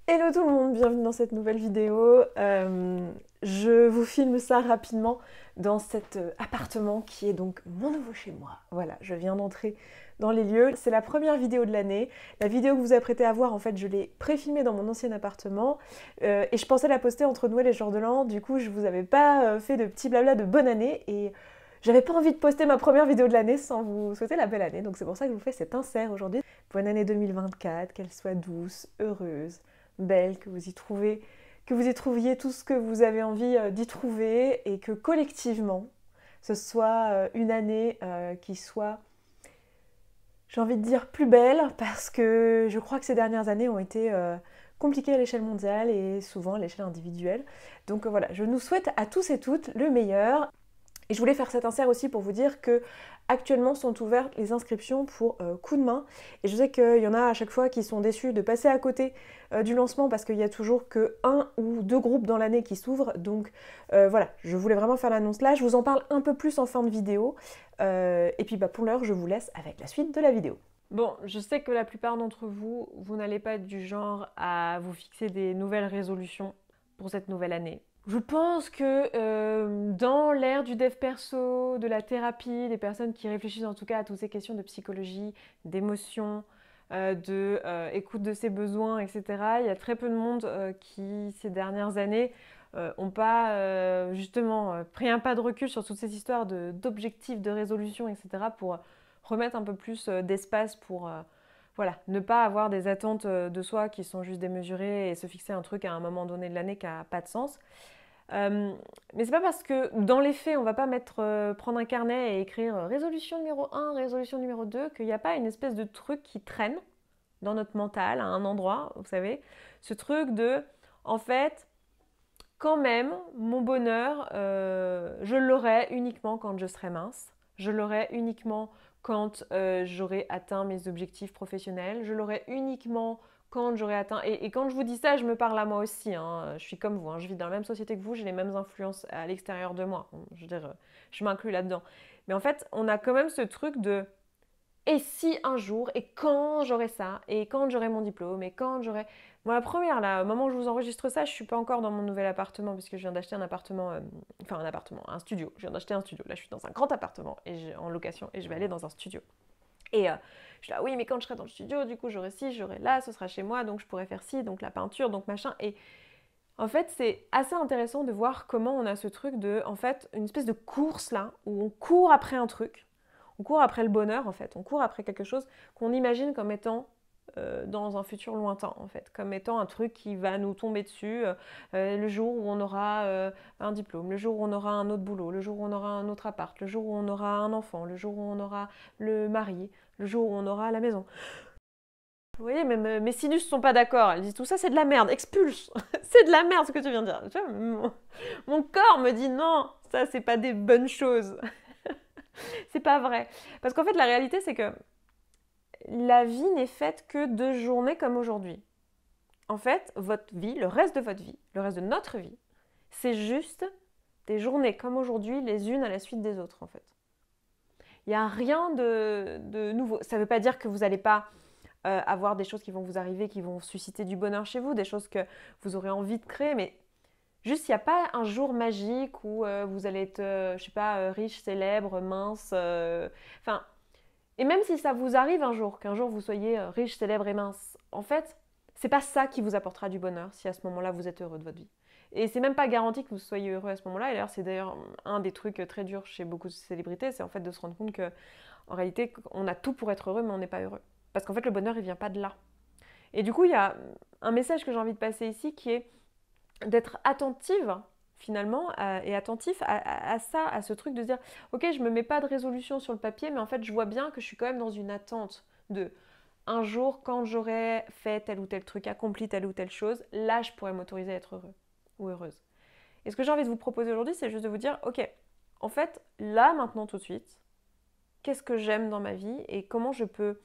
Hello tout le monde, bienvenue dans cette nouvelle vidéo. Je vous filme ça rapidement dans cet appartement qui est donc mon nouveau chez moi. Voilà, je viens d'entrer dans les lieux. C'est la première vidéo de l'année. La vidéo que vous apprêtez à voir, en fait, je l'ai pré-filmée dans mon ancien appartement et je pensais la poster entre Noël et Jour de l'An. Du coup, je vous avais pas fait de petits blabla de bonne année et j'avais pas envie de poster ma première vidéo de l'année sans vous souhaiter la belle année. Donc c'est pour ça que je vous fais cet insert aujourd'hui. Bonne année 2024, qu'elle soit douce, heureuse, belle, que vous y trouviez tout ce que vous avez envie d'y trouver et que collectivement, ce soit une année qui soit, j'ai envie de dire, plus belle parce que je crois que ces dernières années ont été compliquées à l'échelle mondiale et souvent à l'échelle individuelle. Donc voilà, je nous souhaite à tous et toutes le meilleur. Et je voulais faire cet insert aussi pour vous dire que actuellement sont ouvertes les inscriptions pour Coup de main. Et je sais qu'il y en a à chaque fois qui sont déçus de passer à côté du lancement parce qu'il y a toujours que un ou deux groupes dans l'année qui s'ouvrent. Donc voilà, je voulais vraiment faire l'annonce là. Je vous en parle un peu plus en fin de vidéo. Et puis pour l'heure, je vous laisse avec la suite de la vidéo. Bon, je sais que la plupart d'entre vous, vous n'allez pas être du genre à vous fixer des nouvelles résolutions pour cette nouvelle année. Je pense que dans l'ère du dev perso, de la thérapie, des personnes qui réfléchissent en tout cas à toutes ces questions de psychologie, d'émotion, écoute de ses besoins, etc., il y a très peu de monde qui, ces dernières années, n'ont pas justement pris un pas de recul sur toutes ces histoires d'objectifs, de résolution, etc., pour remettre un peu plus d'espace pour voilà, ne pas avoir des attentes de soi qui sont juste démesurées et se fixer un truc à un moment donné de l'année qui n'a pas de sens. Mais c'est pas parce que dans les faits on va pas prendre un carnet et écrire résolution numéro 1, résolution numéro 2 qu'il n'y a pas une espèce de truc qui traîne dans notre mental à un endroit, vous savez, ce truc de en fait quand même mon bonheur je l'aurai uniquement quand je serai mince, je l'aurai uniquement quand j'aurai atteint mes objectifs professionnels, je l'aurai uniquement quand j'aurai atteint... Et quand je vous dis ça, je me parle à moi aussi. Hein. Je suis comme vous, hein. Je vis dans la même société que vous, j'ai les mêmes influences à l'extérieur de moi. Je veux dire, je m'inclus là-dedans. Mais en fait, on a quand même ce truc de et si un jour, et quand j'aurai ça, et quand j'aurai mon diplôme, et quand j'aurai... Moi, la première, là, au moment où je vous enregistre ça, je suis pas encore dans mon nouvel appartement, puisque je viens d'acheter un appartement, un studio. Je viens d'acheter un studio. Là, je suis dans un grand appartement en location, et je vais aller dans un studio. Et je suis là, oui, mais quand je serai dans le studio, du coup, j'aurai ci, j'aurai là, ce sera chez moi, donc je pourrai faire ci, donc la peinture, donc machin. Et en fait, c'est assez intéressant de voir comment on a ce truc de, en fait, une espèce de course là, où on court après un truc, on court après le bonheur en fait, on court après quelque chose qu'on imagine comme étant dans un futur lointain en fait, comme étant un truc qui va nous tomber dessus le jour où on aura un diplôme, le jour où on aura un autre boulot, le jour où on aura un autre appart, le jour où on aura un enfant, le jour où on aura le mari, le jour où on aura la maison. Vous voyez, même mes sinus sont pas d'accord. Elles disent tout ça, c'est de la merde, expulse. C'est de la merde ce que tu viens de dire. Tu vois, mon corps me dit non, ça c'est pas des bonnes choses. C'est pas vrai. Parce qu'en fait, la réalité, c'est que la vie n'est faite que de journées comme aujourd'hui. En fait, votre vie, le reste de votre vie, le reste de notre vie, c'est juste des journées comme aujourd'hui, les unes à la suite des autres, en fait. Il n'y a rien de nouveau. Ça ne veut pas dire que vous n'allez pas avoir des choses qui vont vous arriver, qui vont susciter du bonheur chez vous, des choses que vous aurez envie de créer, mais juste, il n'y a pas un jour magique où vous allez être, je sais pas, riche, célèbre, mince. Enfin, et même si ça vous arrive un jour, qu'un jour vous soyez riche, célèbre et mince, en fait, c'est pas ça qui vous apportera du bonheur si à ce moment-là vous êtes heureux de votre vie. Et c'est même pas garanti que vous soyez heureux à ce moment-là. Et d'ailleurs, c'est d'ailleurs un des trucs très durs chez beaucoup de célébrités, c'est en fait de se rendre compte que, en réalité, on a tout pour être heureux, mais on n'est pas heureux. Parce qu'en fait, le bonheur, il vient pas de là. Et du coup, il y a un message que j'ai envie de passer ici qui est d'être attentive finalement et attentif à ça, à ce truc de se dire ok, je me mets pas de résolution sur le papier, mais en fait je vois bien que je suis quand même dans une attente de un jour quand j'aurai fait tel ou tel truc, accompli telle ou telle chose, là je pourrais m'autoriser à être heureux ou heureuse. Et ce que j'ai envie de vous proposer aujourd'hui, c'est juste de vous dire ok, en fait là maintenant tout de suite, qu'est-ce que j'aime dans ma vie et comment je peux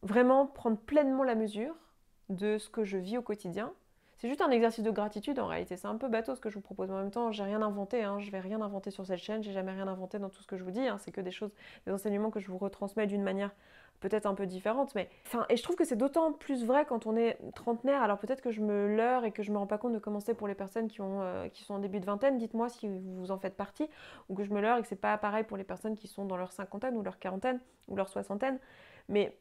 vraiment prendre pleinement la mesure de ce que je vis au quotidien. C'est juste un exercice de gratitude en réalité, c'est un peu bateau ce que je vous propose, mais en même temps j'ai rien inventé, hein. Je vais rien inventer sur cette chaîne, j'ai jamais rien inventé dans tout ce que je vous dis, hein. C'est que des choses, des enseignements que je vous retransmets d'une manière peut-être un peu différentes, mais... Enfin, et je trouve que c'est d'autant plus vrai quand on est trentenaire, alors peut-être que je me leurre et que je me rends pas compte de comment c'est pour les personnes qui sont en début de vingtaine, dites-moi si vous en faites partie, ou que je me leurre et que c'est pas pareil pour les personnes qui sont dans leur cinquantaine, ou leur quarantaine, ou leur soixantaine, mais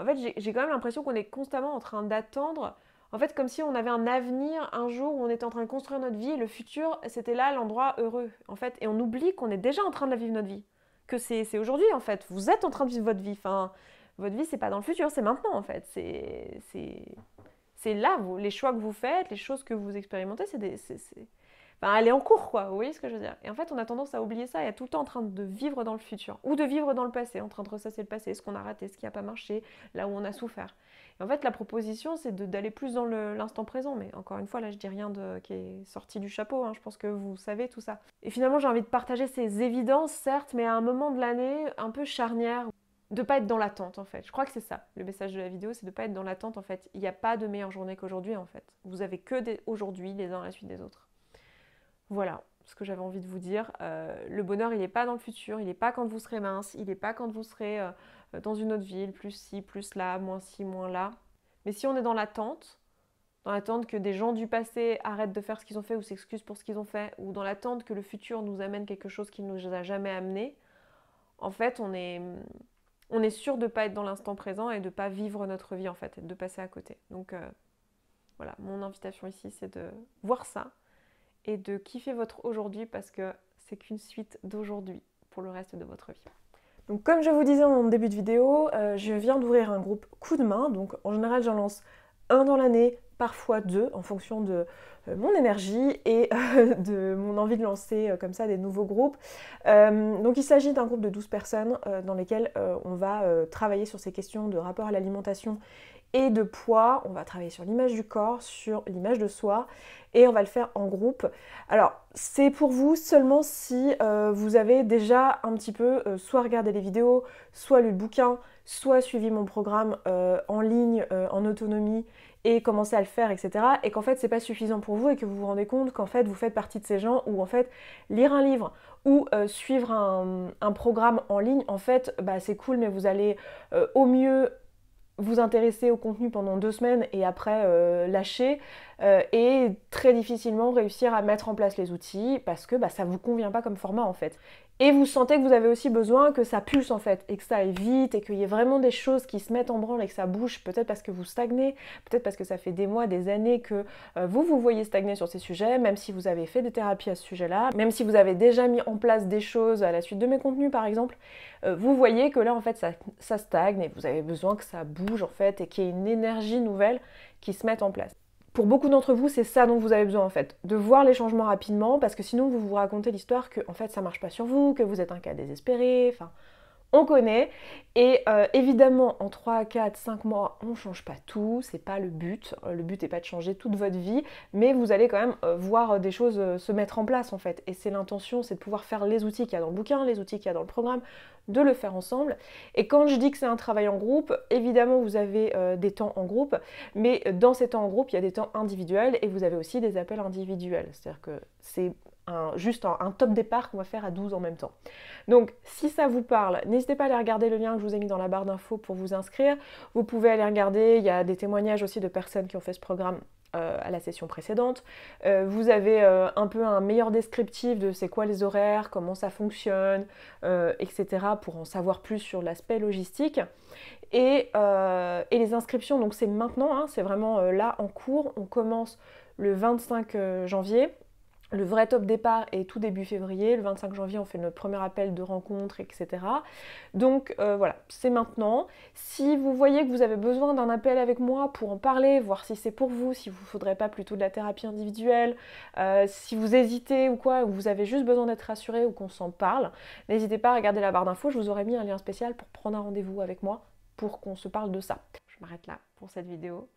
en fait j'ai quand même l'impression qu'on est constamment en train d'attendre, en fait comme si on avait un avenir, un jour où on était en train de construire notre vie, et le futur, c'était là l'endroit heureux, en fait, et on oublie qu'on est déjà en train de la vivre notre vie, que c'est aujourd'hui, en fait, vous êtes en train de vivre votre vie, enfin... Votre vie, c'est pas dans le futur, c'est maintenant en fait. C'est là, les choix que vous faites, les choses que vous expérimentez, Enfin, elle est en cours, quoi. Vous voyez ce que je veux dire? Et en fait, on a tendance à oublier ça et à tout le temps en train de vivre dans le futur. Ou de vivre dans le passé, en train de ressasser le passé, ce qu'on a raté, ce qui n'a pas marché, là où on a souffert. Et en fait, la proposition, c'est d'aller plus dans l'instant présent. Mais encore une fois, là, je dis rien qui est sorti du chapeau. Hein. Je pense que vous savez tout ça. Et finalement, j'ai envie de partager ces évidences, certes, mais à un moment de l'année un peu charnière, de pas être dans l'attente en fait. Je crois que c'est ça, le message de la vidéo, c'est de pas être dans l'attente en fait. Il n'y a pas de meilleure journée qu'aujourd'hui en fait. Vous avez que aujourd'hui les uns à la suite des autres. Voilà ce que j'avais envie de vous dire. Le bonheur, il n'est pas dans le futur, il n'est pas quand vous serez mince, il n'est pas quand vous serez dans une autre ville, plus ci, plus là, moins ci, moins là. Mais si on est dans l'attente que des gens du passé arrêtent de faire ce qu'ils ont fait ou s'excusent pour ce qu'ils ont fait, ou dans l'attente que le futur nous amène quelque chose qui ne nous a jamais amené, en fait, on est sûr de ne pas être dans l'instant présent et de ne pas vivre notre vie en fait, et de passer à côté. Donc voilà, mon invitation ici, c'est de voir ça et de kiffer votre aujourd'hui parce que c'est qu'une suite d'aujourd'hui pour le reste de votre vie. Donc comme je vous disais en début de vidéo, je viens d'ouvrir un groupe coup de main. Donc en général, j'en lance un dans l'année, parfois deux, en fonction de mon énergie et de mon envie de lancer comme ça des nouveaux groupes. Donc il s'agit d'un groupe de 12 personnes dans lesquelles on va travailler sur ces questions de rapport à l'alimentation et de poids. On va travailler sur l'image du corps, sur l'image de soi et on va le faire en groupe. Alors c'est pour vous seulement si vous avez déjà un petit peu soit regardé les vidéos, soit lu le bouquin, soit suivi mon programme en ligne, en autonomie et commencer à le faire, etc. Et qu'en fait c'est pas suffisant pour vous et que vous vous rendez compte qu'en fait vous faites partie de ces gens où en fait lire un livre ou suivre un programme en ligne, en fait bah, c'est cool mais vous allez au mieux vous intéresser au contenu pendant 2 semaines et après lâcher et très difficilement réussir à mettre en place les outils parce que bah, ça vous convient pas comme format en fait. Et vous sentez que vous avez aussi besoin que ça pulse en fait, et que ça aille vite, et qu'il y ait vraiment des choses qui se mettent en branle et que ça bouge, peut-être parce que vous stagnez, peut-être parce que ça fait des mois, des années que vous voyez stagner sur ces sujets, même si vous avez fait des thérapies à ce sujet-là, même si vous avez déjà mis en place des choses à la suite de mes contenus par exemple, vous voyez que là en fait ça stagne et vous avez besoin que ça bouge en fait et qu'il y ait une énergie nouvelle qui se mette en place. Pour beaucoup d'entre vous, c'est ça dont vous avez besoin en fait, de voir les changements rapidement parce que sinon vous vous racontez l'histoire que en fait ça marche pas sur vous, que vous êtes un cas désespéré, enfin on connaît. Et évidemment en 3, 4, 5 mois on change pas tout, c'est pas le but n'est pas de changer toute votre vie, mais vous allez quand même voir des choses se mettre en place en fait. Et c'est l'intention, c'est de pouvoir faire les outils qu'il y a dans le bouquin, les outils qu'il y a dans le programme, de le faire ensemble. Et quand je dis que c'est un travail en groupe, évidemment vous avez des temps en groupe, mais dans ces temps en groupe, il y a des temps individuels et vous avez aussi des appels individuels. C'est-à-dire que c'est juste un top départ qu'on va faire à 12 en même temps. Donc si ça vous parle, n'hésitez pas à aller regarder le lien que je vous ai mis dans la barre d'infos pour vous inscrire. Vous pouvez aller regarder, il y a des témoignages aussi de personnes qui ont fait ce programme à la session précédente. Vous avez un peu un meilleur descriptif de c'est quoi les horaires, comment ça fonctionne, etc. pour en savoir plus sur l'aspect logistique. Et les inscriptions, donc c'est maintenant, hein, c'est vraiment là en cours. On commence le 25 janvier. Le vrai top départ est tout début février. Le 25 janvier, on fait notre premier appel de rencontre, etc. Donc voilà, c'est maintenant. Si vous voyez que vous avez besoin d'un appel avec moi pour en parler, voir si c'est pour vous, si vous ne faudrait pas plutôt de la thérapie individuelle, si vous hésitez ou quoi, ou vous avez juste besoin d'être rassuré ou qu'on s'en parle, n'hésitez pas à regarder la barre d'infos. Je vous aurais mis un lien spécial pour prendre un rendez-vous avec moi pour qu'on se parle de ça. Je m'arrête là pour cette vidéo.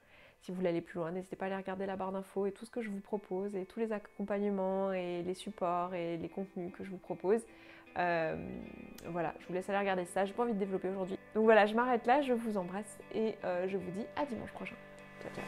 Si vous voulez aller plus loin, n'hésitez pas à aller regarder la barre d'infos et tout ce que je vous propose et tous les accompagnements et les supports et les contenus que je vous propose. Voilà, je vous laisse aller regarder ça. J'ai pas envie de développer aujourd'hui. Donc voilà, je m'arrête là, je vous embrasse et je vous dis à dimanche prochain. Ciao, ciao.